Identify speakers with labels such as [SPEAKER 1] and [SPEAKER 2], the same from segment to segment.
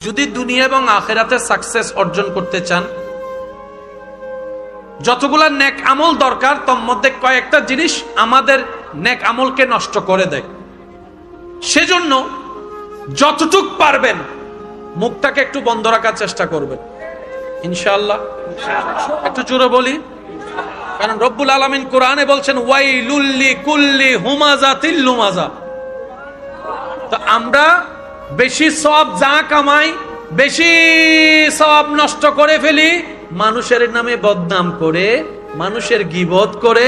[SPEAKER 1] যদি দুনিয়া এবং আখিরাতে সাকসেস অর্জন করতে চান, যতগুলা নেক আমল দরকার তার মধ্যে কয়েকটা জিনিস আমাদের নেক আমলকে নষ্ট করে দেয়। সেজন্য যতটুক পারবেন মুখটাকে একটু বন্ধ রাখার চেষ্টা করবেন ইনশাআল্লাহ। একটু জোরে বলি, কারণ রব্বুল আলামিন কোরআনে বলছেন ওয়াইলুল লিকুল্লি হুমাযাতিল লুমাযা। তো আমরা বেশি সওয়াব যা কামাই, বেশি সওয়াব নষ্ট করে ফেলি, মানুষের নামে বদনাম করে, মানুষের গীবত করে,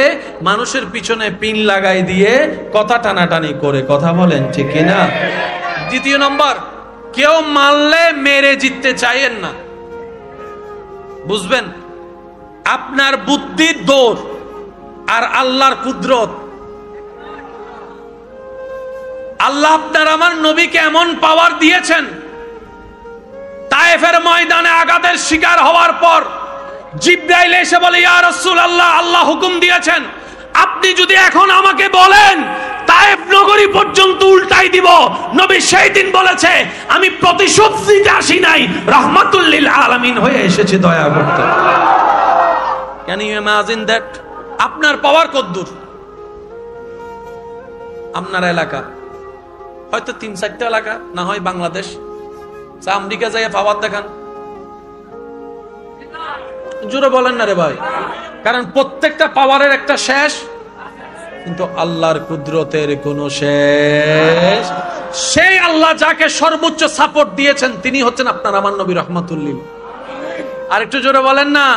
[SPEAKER 1] মানুষের পিছনে পিন লাগাই দিয়ে কথা টানাটানি করে। কথা বলেন ঠিক কিনা? দ্বিতীয় নম্বর, কেউ মারলে মেরে জিততে চাইেন না। বুঝবেন, আপনার বুদ্ধির দৌড় আর আল্লাহর কুদরত। আল্লাহ আপনার আমার নবীকে এমন পাওয়ার দিয়েছেন, তায়েফের ময়দানে আঘাতের শিকার হওয়ার পর জিবরাইল এসে বলে, ইয়া রাসূলুল্লাহ, আল্লাহ হুকুম দিয়েছেন আপনি যদি এখন আমাকে বলেন তায়েফ নগরী পর্যন্ত উল্টাই দিব। নবী সেই দিন বলেছে, আমি প্রতিশোধ নিতে আসি নাই, রাহমাতুল লিল আলামিন হয়ে এসেছি দয়া করতে। Can you imagine that? আপনার পাওয়ার কদ্দুর? আপনার এলাকা হয়তো ৩-৪টা এলাকা, না হয় বাংলাদেশ, আমেরিকা যাইয়া পাওয়ার দেখান। জোরে বলেন না রে ভাই, কারণ প্রত্যেকটা পাওয়ারের একটা শেষ, কিন্তু আল্লাহর কুদরতের কোনো শেষ। সেই আল্লাহ যাকে সর্বোচ্চ সাপোর্ট দিয়েছেন তিনি হচ্ছেন আপনার আমার নবী রাহমাতুল লিল। আর একটু জোরে বলেন না।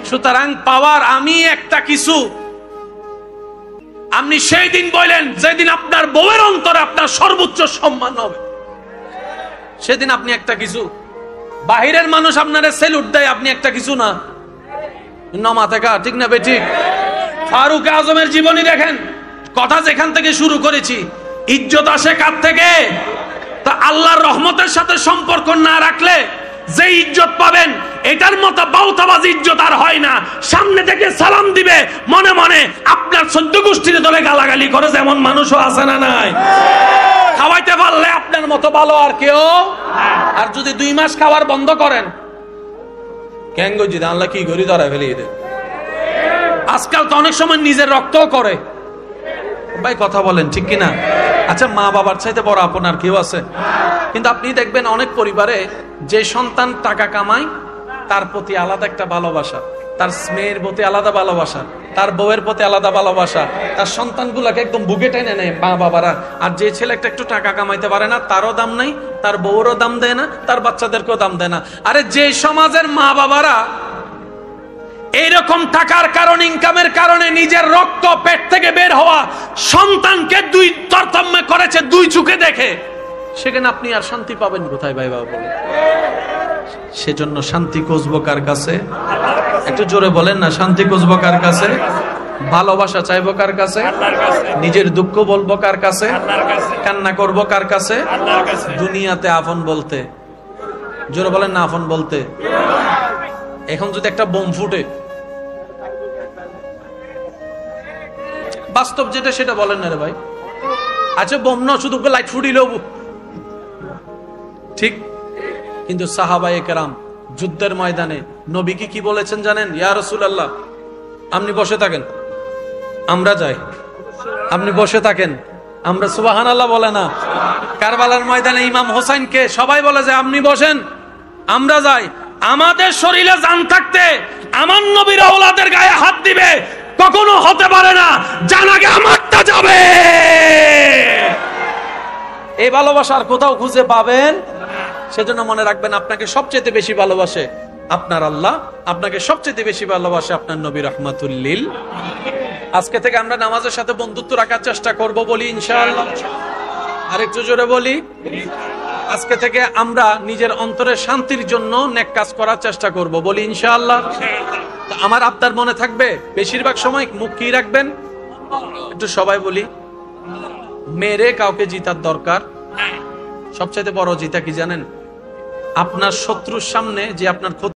[SPEAKER 1] সুতরাং পাওয়ার আমি একটা কিছু, আপনি সেই দিন বলেন যেদিন আপনার বউয়ের অন্তরে আপনার সর্বোচ্চ সম্মান হবে, সেদিন আপনি একটা কিছু। বাহিরের মানুষ আপনারে সেলুট দেয়, আপনি একটা কিছু না। নমাতেকা ঠিক না বেঠিক? ফারুক আজমের জীবনী দেখেন, কথা যেখান থেকে শুরু করেছি, ইজ্জত আসে কার থেকে? তা আল্লাহর রহমতের সাথে সম্পর্ক না রাখলে যে ইজ্জত পাবেন, এটার মতো বাউতাবাজ ইজ্জত আর হয় না। সামনে থেকে সালাম দিবে, মনে মনে আপনার 14 গোষ্ঠীর দলে গালাগালি করে, যেমন মানুষও আছে না নাই? খাওয়াইতে পারলে আপনার মতো ভালো আর কেউ। আর যদি 2 মাস খাওয়ার বন্ধ করেন, কেন গজি আল্লাহ কি গরি ধরা ফেলিয়ে দেয়। আজকাল তো অনেক সময় নিজের রক্তও করে। ভাই কথা বলেন ঠিক কিনা? আচ্ছা, মা বাবার চাইতে বড় আপনার কেউ আছে? কিন্তু আপনি দেখবেন অনেক পরিবারে যে সন্তান টাকা কামায় তার প্রতি আলাদা একটা ভালোবাসা, তার মেয়ের প্রতি আলাদা ভালোবাসা, তার বউয়ের প্রতি আলাদা ভালোবাসা, তার সন্তানগুলাকে একদম বুকে টেনে নেয় মা বাবারা। আর যে ছেলে একটু টাকা কামাইতে পারে না, তারও দাম নাই, তার বউরও দাম দেয় না, তার বাচ্চাদেরকেও দাম দেয় না। আরে যে সমাজের মা বাবারা এইরকম টাকার কারণে, ইনকামের কারণে নিজের রক্ত পেট থেকে বের হওয়া সন্তানকে 2 তরতম্য করেছে 2 চোখে দেখে, সেখানে আপনি আর শান্তি পাবেন কোথায় ভাই বাবা বলে? সেজন্য শান্তি খুঁজবো কার কাছে? একটু জোরে বলেন না। শান্তি খুঁজবো কার কাছে? ভালোবাসা চাইবো কার কাছে? নিজের দুঃখ বলবো কার কাছে? কান্না করবো কার কাছে? দুনিয়াতে আপন বলতে, জোরে বলেন না, আপন বলতে। এখন যদি একটা বোম ফুটে, বাস্তব যেটা সেটা বলেন না রে ভাই। আচ্ছা, বোম না, শুধু লাইট ফুটিল ঠিক, কিন্তু সাহাবায়ে কেরাম যুদ্ধের ময়দানে নবীকে কি বলেছেন জানেন? ইয়া রাসূলুল্লাহ, আপনি বসে থাকেন, আমরা যাই। আপনি বসে থাকেন, আমরা সুবহানাল্লাহ বলে না? কারবালার ময়দানে ইমাম হোসেনকে সবাই বলে যে আপনি বসেন, আমরা যাই। আমাদের শরীরে জান থাকতে আমার নবীর আওলাদের গায়ে হাত দিবে কখনো হতে পারে না, জান আগে আমারটা যাবে। এই ভালোবাসা আর কোথাও খুঁজে পাবেন? সেজন্য মনে রাখবেন, আপনাকে সবচেয়ে বেশি ভালোবাসে আপনার আল্লাহ, আপনাকে সবচেয়ে বেশি ভালোবাসে আপনার নবী রাহমাতুল লিল। আজকে থেকে আমরা নামাজের সাথে বন্ধুত্ব রাখার চেষ্টা করব, বলি ইনশাআল্লাহ। আর একটু জোরে বলি, আজকে থেকে আমরা নিজের অন্তরের শান্তির জন্য নেক কাজ করার চেষ্টা করব, বলি ইনশাআল্লাহ। আমার আপনার মনে থাকবে বেশিরভাগ সময় মুখ কি রাখবেন? একটু সবাই বলি, মেরে কাউকে জিতার দরকার। সবচাইতে বড় জিতা কি জানেন? আপনার শত্রুর সামনে যে আপনার